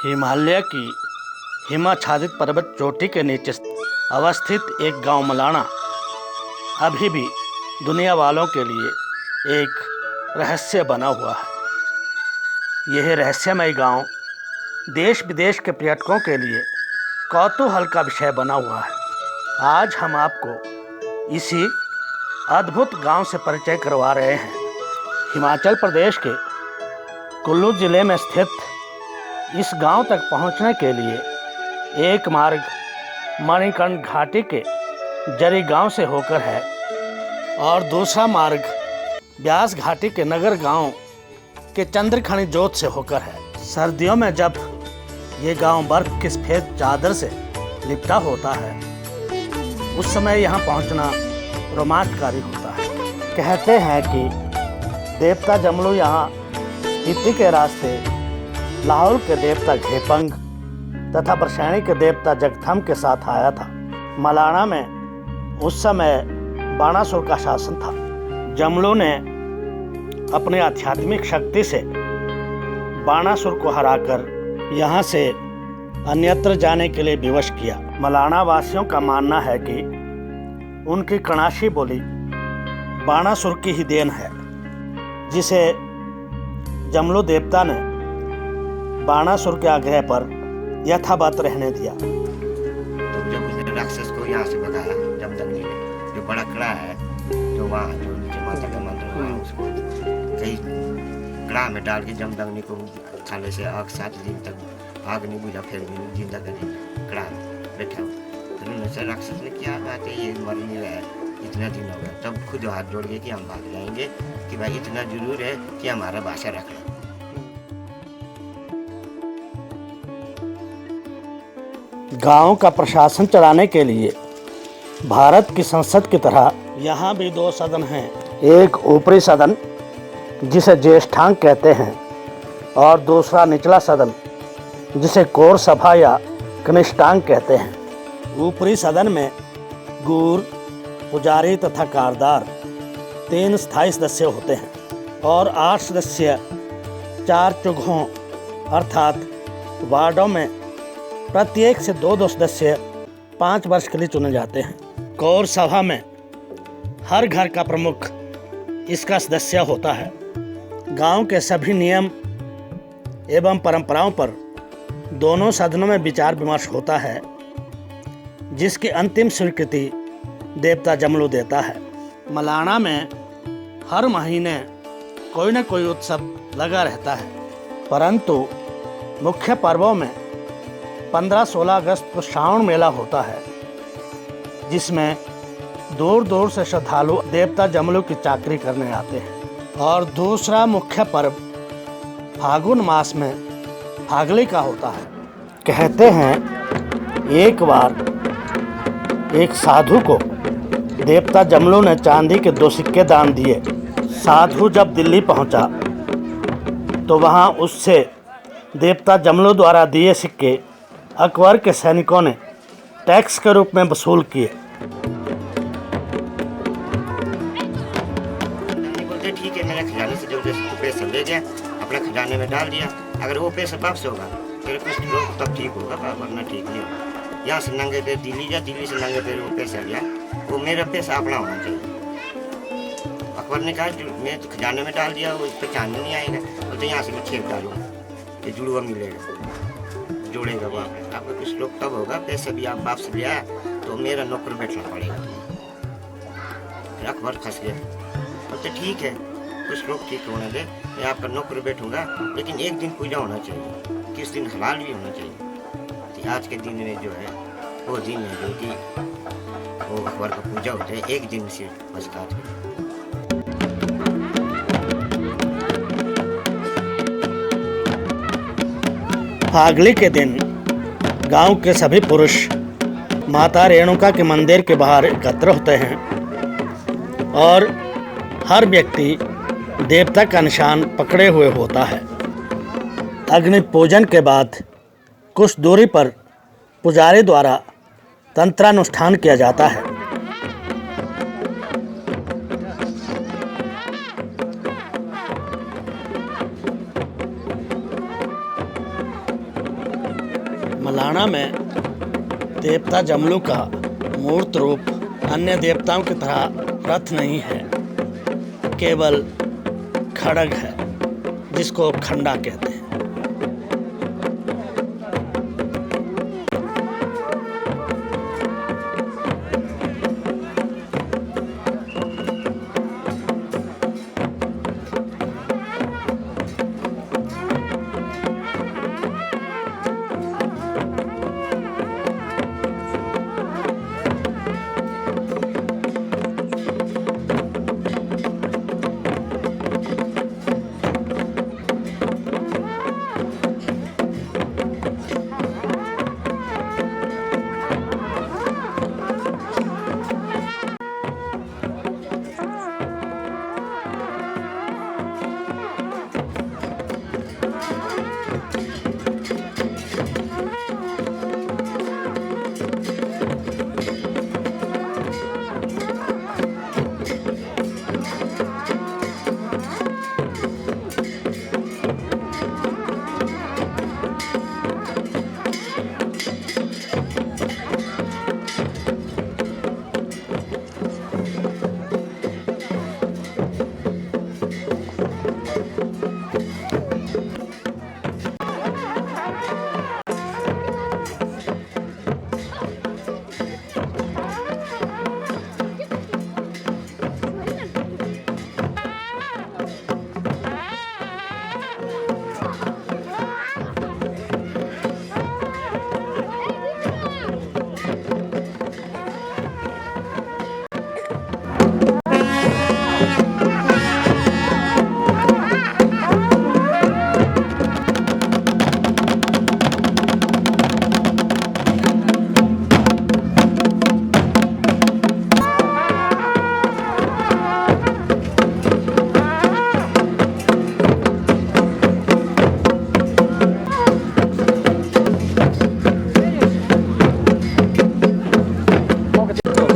हिमालय की हिमाच्छादित पर्वत चोटी के नीचे अवस्थित एक गांव मलाना अभी भी दुनिया वालों के लिए एक रहस्य बना हुआ है। यह रहस्यमय गांव देश विदेश के पर्यटकों के लिए कौतूहल का विषय बना हुआ है। आज हम आपको इसी अद्भुत गांव से परिचय करवा रहे हैं। हिमाचल प्रदेश के कुल्लू जिले में स्थित इस गांव तक पहुंचने के लिए एक मार्ग मणिकर्ण घाटी के जरी गांव से होकर है और दूसरा मार्ग ब्यास घाटी के नगर गांव के चंद्रखनी जोत से होकर है। सर्दियों में जब ये गांव बर्फ की सफेद चादर से लिपटा होता है, उस समय यहाँ पहुँचना रोमांचकारी होता है। कहते हैं कि देवता जमलू यहाँ स्पीति के रास्ते लाहौल के देवता घेपंग तथा बरसैनी के देवता जगथम के साथ आया था। मलाना में उस समय बाणासुर का शासन था। जमलू ने अपनी आध्यात्मिक शक्ति से बाणासुर को हराकर यहाँ से अन्यत्र जाने के लिए विवश किया। मलाना वासियों का मानना है कि उनकी कणाशी बोली बाणासुर की ही देन है, जिसे जमलू देवता ने बाणासुर के आग्रह पर यथावत रहने दिया। तो जब उसने राक्षस को यहाँ से भगाया, जमदग्नि ने, जो बड़ा कड़ा है, जो वहाँ जो नीचे माता का मंदिर है, उसको कई कड़ा में डाल के जमदग्नि को खाने से आग 7 दिन तक आग नहीं बुझा, फिर भी जिंदा कर दिया कड़ा में बैठा। तो उन्होंने राक्षस ने क्या बात है, ये मर नहीं रहा है, इतना दिन हो गया। तब खुद हाथ जोड़ के कि हम भाग जाएंगे, कि भाई इतना जरूर है कि हमारा भाषा रखना। गांव का प्रशासन चलाने के लिए भारत की संसद की तरह यहाँ भी 2 सदन हैं। एक ऊपरी सदन जिसे ज्येष्ठांग कहते हैं और दूसरा निचला सदन जिसे कौर सभा या कनिष्ठांग कहते हैं। ऊपरी सदन में गूर, पुजारी तथा कारदार 3 स्थायी सदस्य होते हैं और 8 सदस्य 4 चुगहों अर्थात वार्डों में प्रत्येक से 2-2 सदस्य 5 वर्ष के लिए चुने जाते हैं। कौर सभा में हर घर का प्रमुख इसका सदस्य होता है। गांव के सभी नियम एवं परंपराओं पर दोनों सदनों में विचार विमर्श होता है, जिसकी अंतिम स्वीकृति देवता जमलू देता है। मलाना में हर महीने कोई न कोई उत्सव लगा रहता है, परंतु मुख्य पर्वों में 15-16 अगस्त को श्रावण मेला होता है, जिसमें दूर दूर से श्रद्धालु देवता जमलू की चाकरी करने आते हैं। और दूसरा मुख्य पर्व फागुन मास में फागली का होता है। कहते हैं एक बार एक साधु को देवता जमलू ने चांदी के 2 सिक्के दान दिए। साधु जब दिल्ली पहुंचा तो वहां उससे देवता जमलू द्वारा दिए सिक्के अकबर के सैनिकों ने टैक्स के रूप में वसूल किए। बोलते ठीक है, मैंने खजाने से जो पैसा ले गया अपने खजाने में डाल दिया, अगर वो पैसा वापस होगा फिर कुछ लोग तब ठीक होगा, वरना ठीक नहीं होगा। यहाँ से नंगे पैर दिल्ली जा, दिल्ली से नंगे पैर वो पैसा लिया, वो मेरा पैसा अपना होना चाहिए। अकबर ने कहा मैं तो खजाने में डाल दिया, वो पहचान में नहीं आएगा, बोलते यहाँ से मैं खेत डालूंगा, ये जुड़वा मिलेगा, जोड़ेगा वो आपका कुछ लोग तब होगा, पैसे भी आप वापस लिया तो मेरा नौकर बैठना पड़ेगा। फिर अकबर फंस गया। बोलते ठीक है, कुछ लोग ठीक होने दे, मैं आपका नौकर बैठूंगा, लेकिन एक दिन पूजा होना चाहिए, किस दिन हलाल भी होना चाहिए। तो आज के दिन में जो है वो दिन है जो कि वो अकबर का पूजा होता है, एक दिन से बस काट के। फागली के दिन गांव के सभी पुरुष माता रेणुका के मंदिर के बाहर एकत्र होते हैं और हर व्यक्ति देवता का निशान पकड़े हुए होता है। अग्नि पूजन के बाद कुछ दूरी पर पुजारी द्वारा तंत्रानुष्ठान किया जाता है। मलाना में देवता जमलू का मूर्त रूप अन्य देवताओं की तरह रथ नहीं है, केवल खड्ग है जिसको खंडा कहते हैं।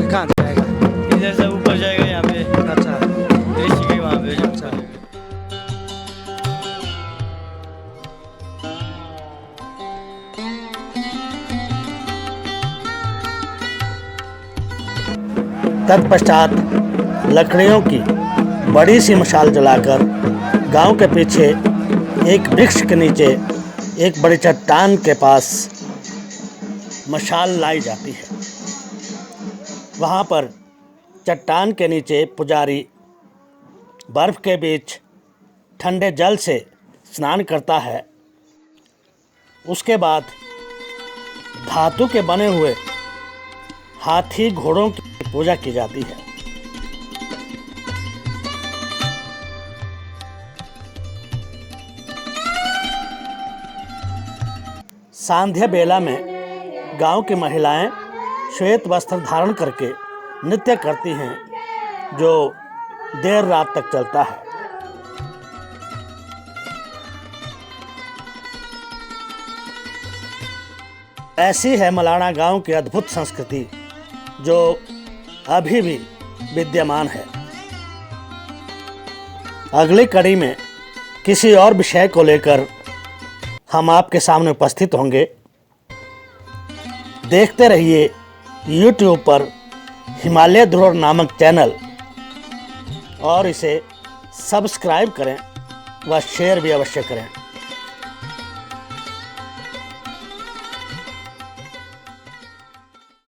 कहाँ जाएगा? इधर से ऊपर जाएगा यहाँ पे। अच्छा, ऐसी के वहाँ पे। अच्छा, तत्पश्चात लकड़ियों की बड़ी सी मशाल जलाकर गांव के पीछे एक वृक्ष के नीचे एक बड़ी चट्टान के पास मशाल लाई जाती है। वहाँ पर चट्टान के नीचे पुजारी बर्फ़ के बीच ठंडे जल से स्नान करता है। उसके बाद धातु के बने हुए हाथी घोड़ों की पूजा की जाती है। सांध्य बेला में गांव की महिलाएं श्वेत वस्त्र धारण करके नृत्य करती हैं जो देर रात तक चलता है। ऐसी है मलाना गांव की अद्भुत संस्कृति जो अभी भी विद्यमान है। अगली कड़ी में किसी और विषय को लेकर हम आपके सामने उपस्थित होंगे। देखते रहिए YouTube पर हिमालय धरोहर नामक चैनल और इसे सब्सक्राइब करें व शेयर भी अवश्य करें।